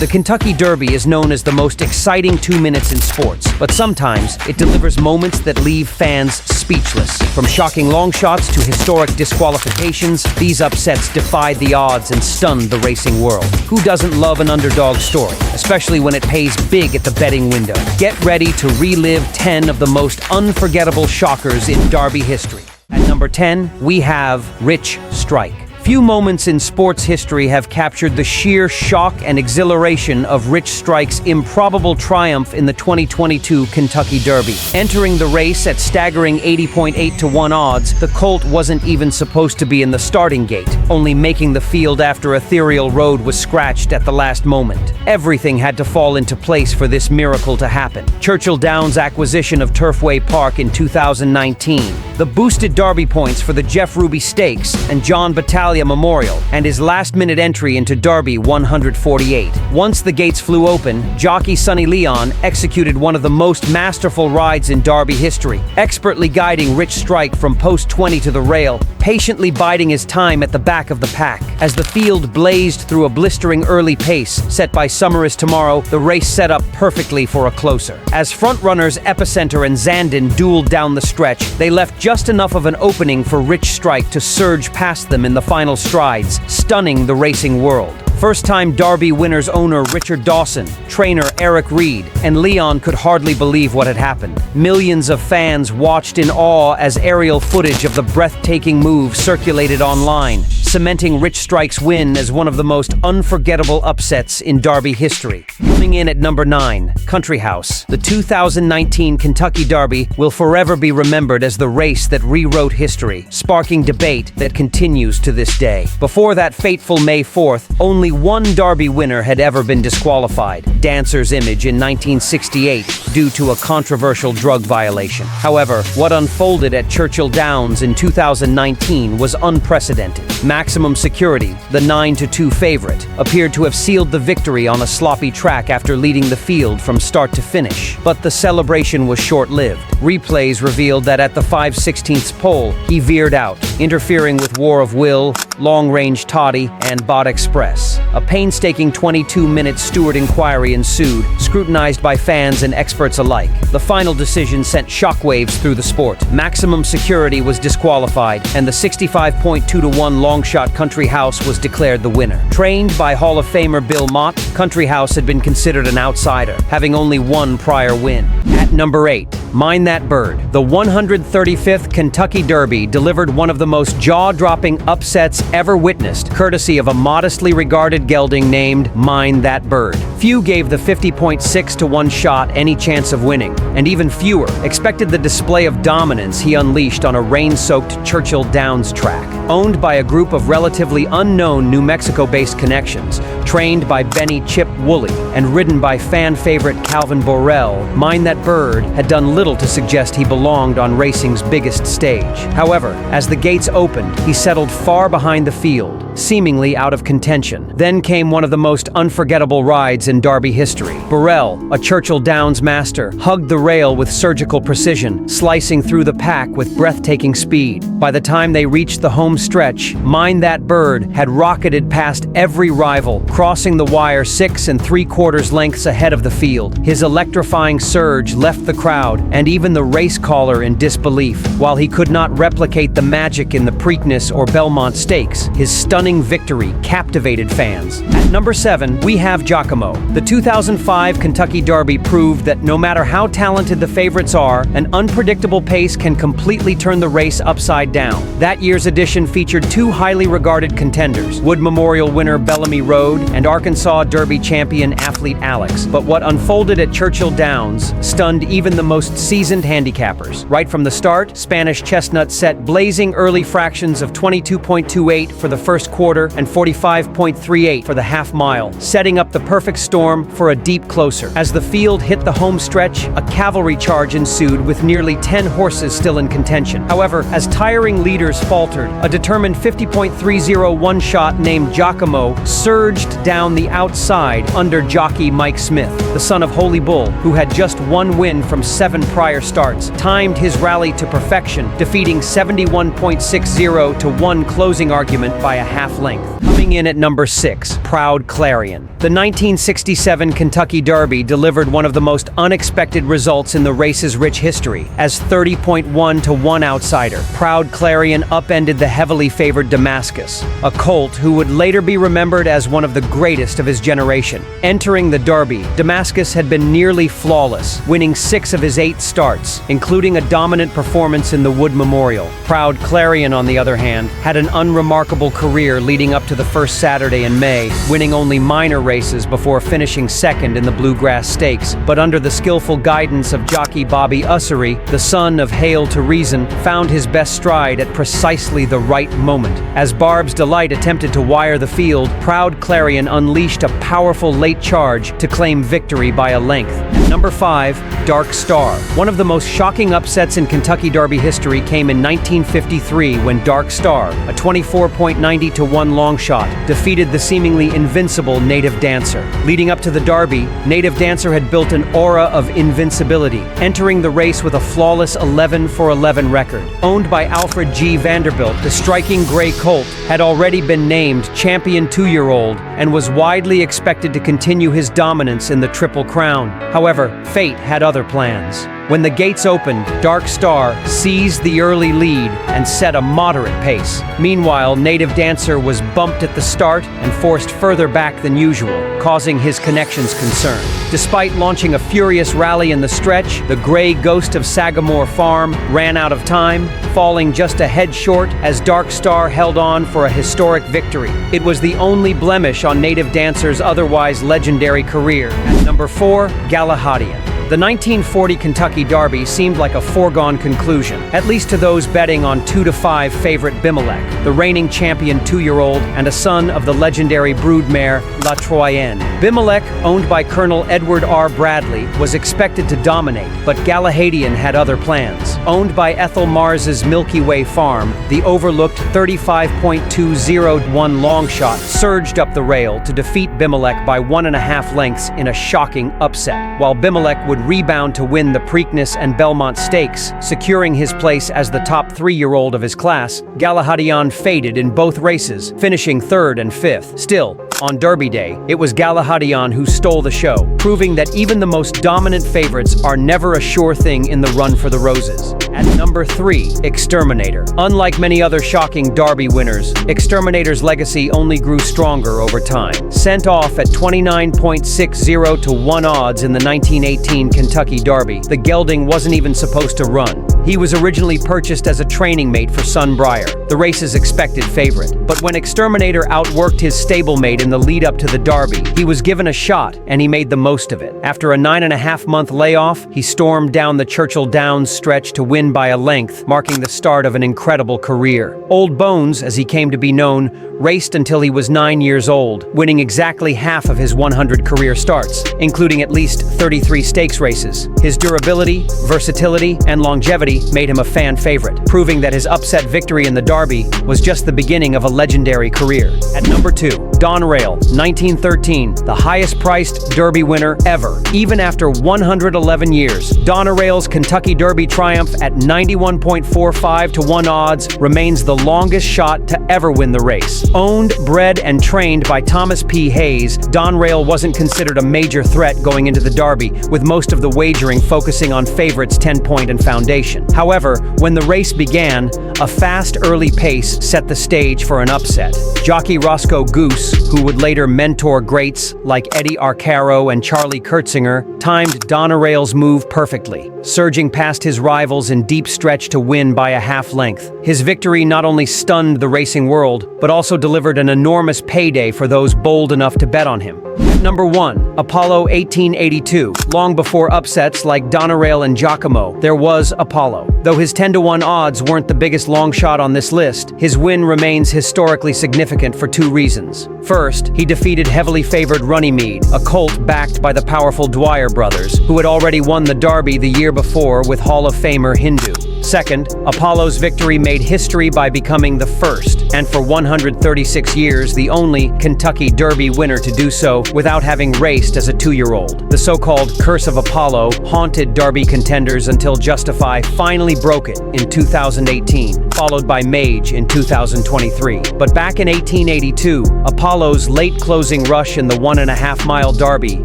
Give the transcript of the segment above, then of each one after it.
The Kentucky Derby is known as the most exciting 2 minutes in sports, but sometimes it delivers moments that leave fans speechless. From shocking long shots to historic disqualifications, these upsets defied the odds and stunned the racing world. Who doesn't love an underdog story, especially when it pays big at the betting window? Get ready to relive 10 of the most unforgettable shockers in Derby history. At number 10, we have Rich Strike. Few moments in sports history have captured the sheer shock and exhilaration of Rich Strike's improbable triumph in the 2022 Kentucky Derby. Entering the race at staggering 80.8 to 1 odds, the colt wasn't even supposed to be in the starting gate, only making the field after Ethereal Road was scratched at the last moment. Everything had to fall into place for this miracle to happen. Churchill Downs' acquisition of Turfway Park in 2019, the boosted Derby points for the Jeff Ruby Stakes and John Battaglia Memorial, and his last-minute entry into Derby 148. Once the gates flew open, jockey Sonny Leon executed one of the most masterful rides in Derby history, expertly guiding Rich Strike from post 20 to the rail, patiently biding his time at the back of the pack. As the field blazed through a blistering early pace set by Summer is Tomorrow, the race set up perfectly for a closer. As frontrunners Epicenter and Zandon dueled down the stretch, they left just enough of an opening for Rich Strike to surge past them in the final strides, stunning the racing world. First-time Derby winner's owner Richard Dawson, trainer Eric Reed, and Leon could hardly believe what had happened. Millions of fans watched in awe as aerial footage of the breathtaking move circulated online, cementing Rich Strike's win as one of the most unforgettable upsets in Derby history. Coming in at number 9, Country House. The 2019 Kentucky Derby will forever be remembered as the race that rewrote history, sparking debate that continues to this day. Before that fateful May 4th, only one Derby winner had ever been disqualified, Dancer's Image in 1968, due to a controversial drug violation. However, what unfolded at Churchill Downs in 2019 was unprecedented. Maximum Security, the 9-2 favorite, appeared to have sealed the victory on a sloppy track after leading the field from start to finish. But the celebration was short-lived. Replays revealed that at the 5/16 pole, he veered out, interfering with War of Will, Long Range Toddy, and Bot Express. A painstaking 22-minute steward inquiry ensued, scrutinized by fans and experts alike. The final decision sent shockwaves through the sport. Maximum Security was disqualified, and the 65.2 to 1 long-shot Country House was declared the winner. Trained by Hall of Famer Bill Mott, Country House had been considered an outsider, having only one prior win. At number 8, Mind That Bird. The 135th Kentucky Derby delivered one of the most jaw-dropping upsets ever witnessed, courtesy of a modestly regarded gelding named Mind That Bird. Few gave the 50.6 to 1 shot any chance of winning, and even fewer expected the display of dominance he unleashed on a rain-soaked Churchill Downs track. Owned by a group of relatively unknown New Mexico-based connections, trained by Benny Chip Woolley, and ridden by fan favorite Calvin Borel, Mind That Bird had done little to suggest he belonged on racing's biggest stage. However, as the gates opened, he settled far behind the field, seemingly out of contention. Then came one of the most unforgettable rides in Derby history. Borel, a Churchill Downs master, hugged the rail with surgical precision, slicing through the pack with breathtaking speed. By the time they reached the home stretch, Mind That Bird had rocketed past every rival, crossing the wire 6 3/4 lengths ahead of the field. His electrifying surge left the crowd and even the race caller in disbelief. While he could not replicate the magic in the Preakness or Belmont Stakes, his stunning victory captivated fans. At number 7, we have Jakamo. The 2005 Kentucky Derby proved that no matter how talented the favorites are, an unpredictable pace can completely turn the race upside down. That year's edition featured 2 highly regarded contenders, Wood Memorial winner Bellamy Road and Arkansas Derby champion athlete Alex. But what unfolded at Churchill Downs stunned even the most seasoned handicappers. Right from the start, Spanish Chestnut set blazing early fractions of 22.28 for the first quarter and 45.38 for the half mile, setting up the perfect storm for a deep closer. As the field hit the home stretch, a cavalry charge ensued with nearly 10 horses still in contention. However, as tiring leaders faltered, a determined 50.30 one-shot named Jakamo surged raced down the outside under jockey Mike Smith. The son of Holy Bull, who had just one win from 7 prior starts, timed his rally to perfection, defeating 71.60 to 1 closing argument by a half length. Coming in at number 6, Proud Clarion. The 1967 Kentucky Derby delivered one of the most unexpected results in the race's rich history. As 30.1 to 1 outsider, Proud Clarion upended the heavily favored Damascus, a colt who would later be remembered as one of the greatest of his generation. Entering the Derby, Damascus had been nearly flawless, winning 6 of his 8 starts, including a dominant performance in the Wood Memorial. Proud Clarion, on the other hand, had an unremarkable career leading up to the first Saturday in May, winning only minor races before finishing second in the Bluegrass Stakes. But under the skillful guidance of jockey Bobby Ussery, the son of Hail to Reason found his best stride at precisely the right moment. As Barb's Delight attempted to wire the field, Proud Clarion unleashed a powerful late charge to claim victory by a length. Number 5, Dark Star. One of the most shocking upsets in Kentucky Derby history came in 1953 when Dark Star, a 24.90 to 1 long shot, defeated the seemingly invincible Native Dancer. Leading up to the Derby, Native Dancer had built an aura of invincibility, entering the race with a flawless 11 for 11 record. Owned by Alfred G. Vanderbilt, the striking gray colt had already been named Champion 2-year-old and was widely expected to continue his dominance in the Triple Crown. However, fate had other plans. When the gates opened, Dark Star seized the early lead and set a moderate pace. Meanwhile, Native Dancer was bumped at the start and forced further back than usual, causing his connections concern. Despite launching a furious rally in the stretch, the gray ghost of Sagamore Farm ran out of time, falling just a head short as Dark Star held on for a historic victory. It was the only blemish on Native Dancer's otherwise legendary career. At number 4, Galahadian. The 1940 Kentucky Derby seemed like a foregone conclusion, at least to those betting on 2 to 5 favorite Bimelech, the reigning champion 2-year-old and a son of the legendary broodmare La Troyenne. Bimelech, owned by Colonel Edward R. Bradley, was expected to dominate, but Galahadian had other plans. Owned by Ethel Mars's Milky Way Farm, the overlooked 35.201 long shot surged up the rail to defeat Bimelech by 1.5 lengths in a shocking upset, while Bimelech would rebound to win the Preakness and Belmont Stakes, securing his place as the top 3-year-old of his class. Galahadian faded in both races, finishing 3rd and 5th. Still, on Derby Day, it was Galahadian who stole the show, proving that even the most dominant favorites are never a sure thing in the run for the roses. At number 3, Exterminator. Unlike many other shocking Derby winners, Exterminator's legacy only grew stronger over time. Sent off at 29.60 to 1 odds in the 1918 Kentucky Derby, the gelding wasn't even supposed to run. He was originally purchased as a training mate for Sunbriar, the race's expected favorite. But when Exterminator outworked his stablemate in the lead-up to the Derby, he was given a shot, and he made the most of it. After a 9.5-month layoff, he stormed down the Churchill Downs stretch to win by a length, marking the start of an incredible career. Old Bones, as he came to be known, raced until he was 9 years old, winning exactly half of his 100 career starts, including at least 33 stakes races. His durability, versatility, and longevity made him a fan favorite, proving that his upset victory in the Derby was just the beginning of a legendary career. At number 2, Donerail, 1913, the highest-priced Derby winner ever. Even after 111 years, Donerail's Kentucky Derby triumph at 91.45 to 1 odds remains the longest shot to ever win the race. Owned, bred, and trained by Thomas P. Hayes, Donerail wasn't considered a major threat going into the Derby, with most of the wagering focusing on favorites 10 Point and Foundation. However, when the race began, a fast early pace set the stage for an upset. Jockey Roscoe Goose, who would later mentor greats like Eddie Arcaro and Charlie Kurtzinger, timed Donerail's move perfectly, surging past his rivals in deep stretch to win by a half length. His victory not only stunned the racing world, but also delivered an enormous payday for those bold enough to bet on him. Number 1, Apollo 1882. Long before upsets like Donerail and Jakamo, there was Apollo. Though his 10 to 1 odds weren't the biggest long shot on this list, his win remains historically significant for 2 reasons. First, he defeated heavily favored Runnymede, a colt backed by the powerful Dwyer brothers, who had already won the Derby the year before with Hall of Famer Hindu. Second, Apollo's victory made history by becoming the first, and for 136 years, the only Kentucky Derby winner to do so without having raced as a 2-year-old. The so-called Curse of Apollo haunted Derby contenders until Justify finally broke it in 2018, followed by Mage in 2023. But back in 1882, Apollo's late closing rush in the 1.5-mile Derby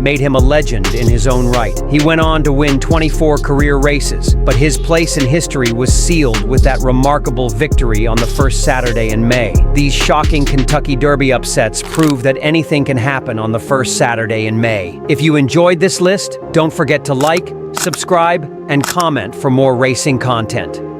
made him a legend in his own right. He went on to win 24 career races, but his place in history was sealed with that remarkable victory on the first Saturday in May. These shocking Kentucky Derby upsets prove that anything can happen on the first Saturday in May. If you enjoyed this list, don't forget to like, subscribe, and comment for more racing content.